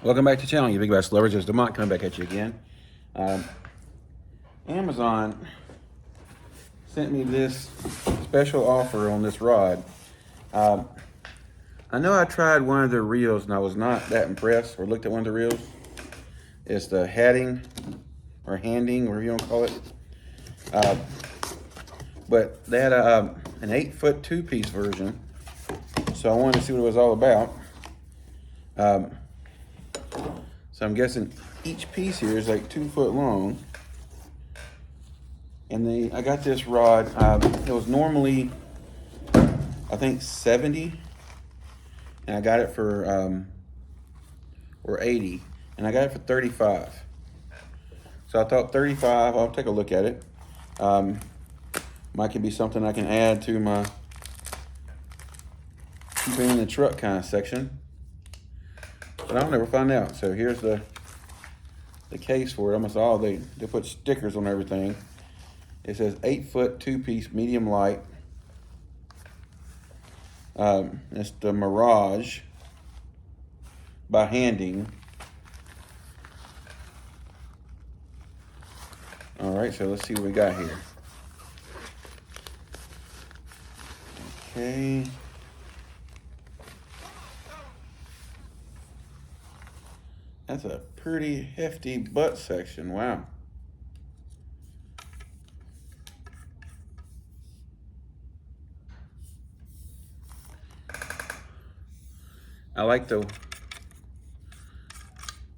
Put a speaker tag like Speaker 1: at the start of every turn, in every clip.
Speaker 1: Welcome back to the channel, you big bass lovers. There's Demont coming back at you again. Um, Amazon sent me this special offer on this rod. Um, I know I tried one of their reels and I was not that impressed, or looked at one of the reels. It's the Hatting or Handing, whatever you want to call it. But they had an 8-foot 2-piece version, so I wanted to see what it was all about. So I'm guessing each piece here is like 2 foot long. And I got this rod, it was normally, I think 70, and I got it for, or 80, and I got it for 35. So I thought 35, I'll take a look at it. Might could be something I can add to my keeping in the truck kind of section. But I'll never find out. So here's the case for it. Almost all they put stickers on everything. It says 8-foot 2-piece medium light. It's the Mirage by Handing. All right, so let's see what we got here. Okay. That's a pretty hefty butt section. Wow. I like the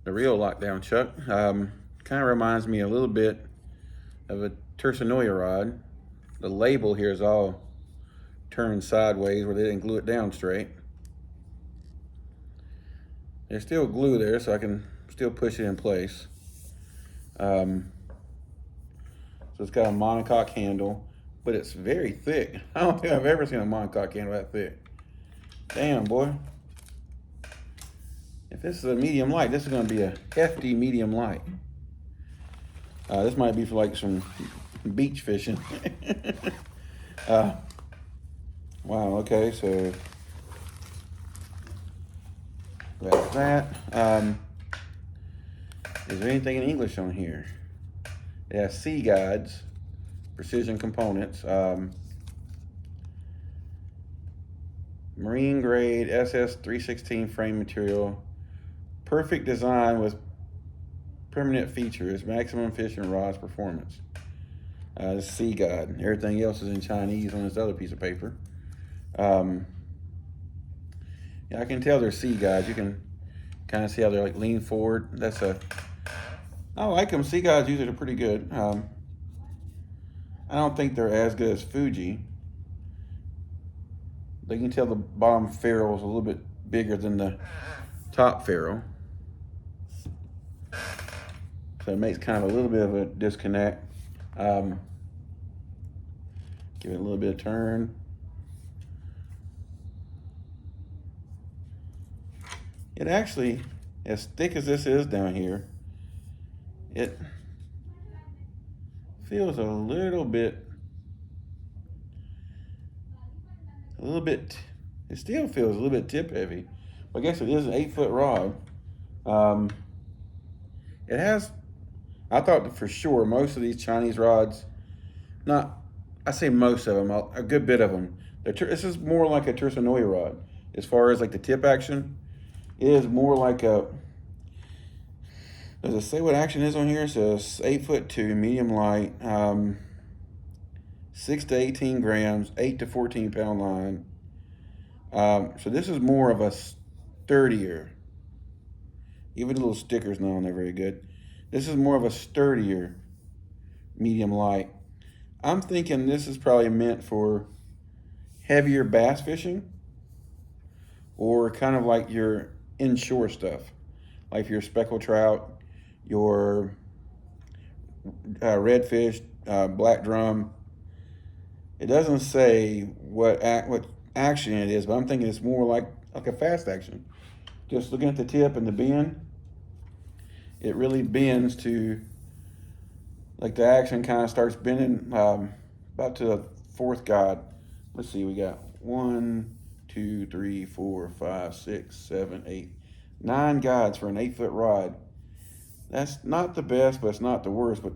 Speaker 1: real lockdown chuck. Kind of reminds me a little bit of a Tercenoia rod. The label here is all turned sideways where they didn't glue it down straight. There's still glue there, so I can still push it in place. So it's got a monocoque handle, but it's very thick. I don't think I've ever seen a monocoque handle that thick. Damn, boy. If this is a medium light, this is going to be a hefty medium light. This might be for like some beach fishing. Wow, okay, so that's that. Is there anything in English on here? It has Sea Guides, precision components, marine grade SS 316 frame material, perfect design with permanent features, maximum fishing rods performance. The Sea Guide. Everything else is in Chinese on this other piece of paper. Yeah, I can tell they're Sea Guides. You can kind of see how they're like lean forward. I like them. Sea Guides usually are pretty good. I don't think they're as good as Fuji. They can tell the bottom ferrule is a little bit bigger than the top ferrule. So it makes kind of a little bit of a disconnect. Give it a little bit of turn. It actually, as thick as this is down here, it feels a little bit, it still feels a little bit tip heavy. I guess it is an 8-foot rod. It has, I thought for sure most of these Chinese rods, I say most of them, a good bit of them, this is more like a Tercenoia rod. As far as like the tip action, it is more like a, does it say what action is on here? It says 8'2", medium light, 6 to 18 grams, 8 to 14 pound line. So this is more of a sturdier, even the little stickers now aren't very good. This is more of a sturdier medium light. I'm thinking this is probably meant for heavier bass fishing, or kind of like your inshore stuff, like your speckled trout, your redfish, black drum. It doesn't say what action it is, but I'm thinking it's more like a fast action. Just looking at the tip and the bend, it really bends to, like the action kind of starts bending about to the 4th guide. Let's see, we got 1, 2, 3, 4, 5, 6, 7, 8, 9 guides for an 8-foot rod. That's not the best, but it's not the worst. But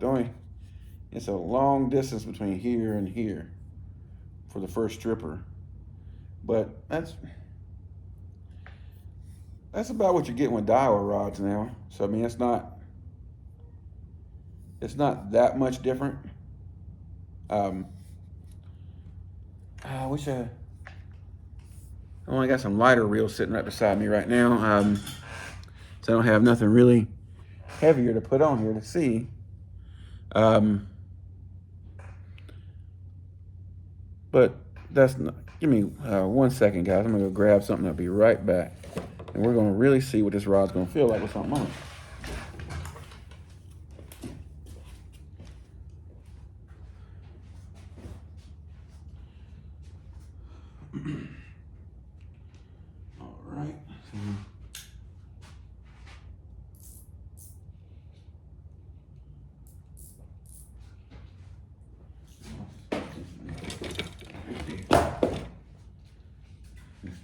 Speaker 1: it's a long distance between here and here for the first stripper. But that's about what you're getting with Daiwa rods now. So I mean, it's not that much different. I wish I only got some lighter reels sitting right beside me right now. So I don't have nothing really heavier to put on here to see. But that's not, give me 1 second, guys. I'm gonna go grab something. I'll be right back. And we're gonna really see what this rod's gonna feel like with something on it. All right.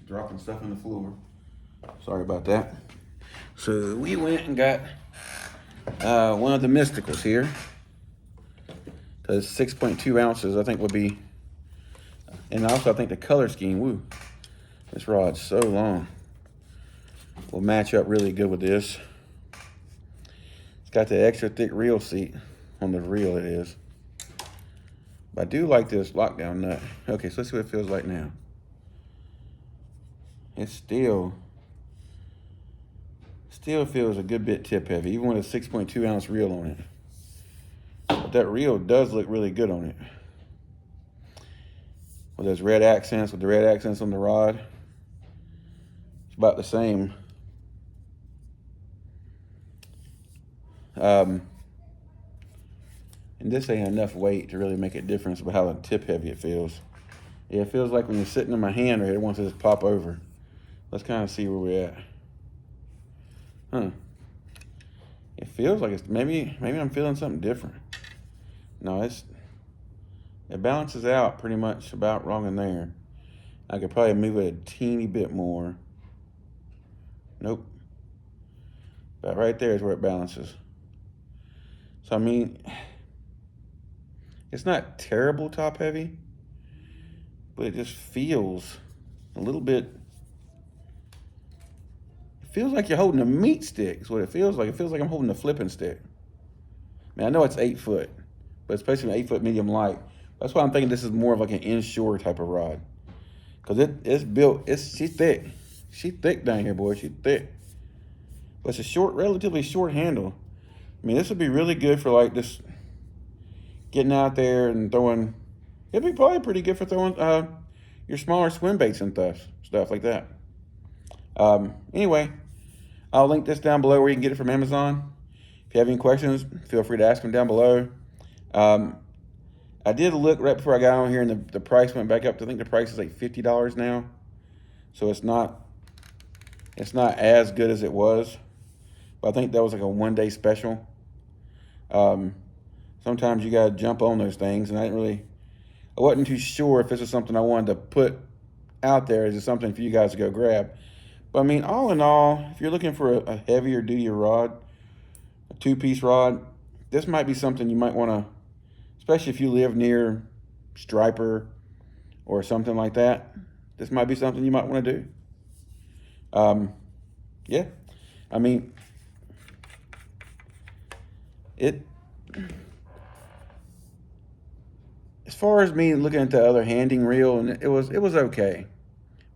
Speaker 1: Dropping stuff on the floor. Sorry about that. So we went and got one of the Mysticals here. Because 6.2 ounces, I think, would be. And also, I think the color scheme, woo, this rod's so long, will match up really good with this. It's got the extra thick reel seat on the reel, it is. But I do like this lockdown nut. Okay, so let's see what it feels like now. It still feels a good bit tip heavy, even with a 6.2 ounce reel on it. But that reel does look really good on it. With those red accents, with the red accents on the rod, it's about the same. And this ain't enough weight to really make a difference about how tip heavy it feels. Yeah, it feels like when you're sitting in my hand right here, it wants to just pop over. Let's kind of see where we're at. Huh. It feels like it's, maybe I'm feeling something different. No, it balances out pretty much about wrong in there. I could probably move it a teeny bit more. Nope. But right there is where it balances. So I mean, it's not terrible top heavy, but it just feels a little bit. It feels like you're holding a meat stick. Is what it feels like. It feels like I'm holding a flipping stick. Man, I know it's 8 foot, but it's basically an 8 foot medium light. That's why I'm thinking this is more of like an inshore type of rod, cause it's built. She's thick. She's thick down here, boy. She's thick. But it's a short, relatively short handle. I mean, this would be really good for like just getting out there and throwing. It'd be probably pretty good for throwing your smaller swim baits and stuff like that. Anyway, I'll link this down below where you can get it from Amazon. If you have any questions, feel free to ask them down below. I did look right before I got on here, and the price went back up. I think the price is like $50 now, so it's not as good as it was. But I think that was like a one-day special. Sometimes you gotta jump on those things, and I wasn't too sure if this is something I wanted to put out there. Is it something for you guys to go grab? But I mean, all in all, if you're looking for a heavier duty rod, a 2-piece rod, this might be something you might want to, especially if you live near striper or something like that. This might be something you might want to do. Yeah, I mean, as far as me looking at the other handing reel, and it was okay,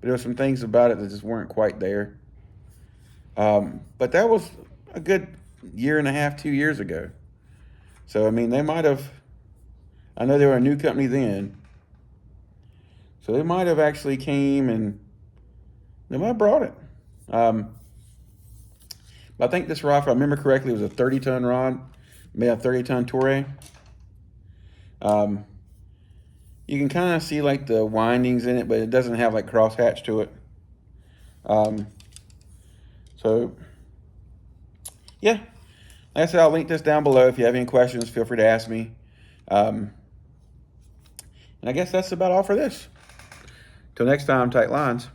Speaker 1: but there were some things about it that just weren't quite there. But that was a good 1.5 to 2 years ago. So I mean, they might have. I know they were a new company then, so they might have actually came and they might have brought it. But I think this rod, if I remember correctly, was a 30-ton rod, made a 30-ton Toray. You can kind of see like the windings in it, but it doesn't have like crosshatch to it. So yeah, like I said, I'll link this down below. If you have any questions, feel free to ask me. And I guess that's about all for this. Till next time, tight lines.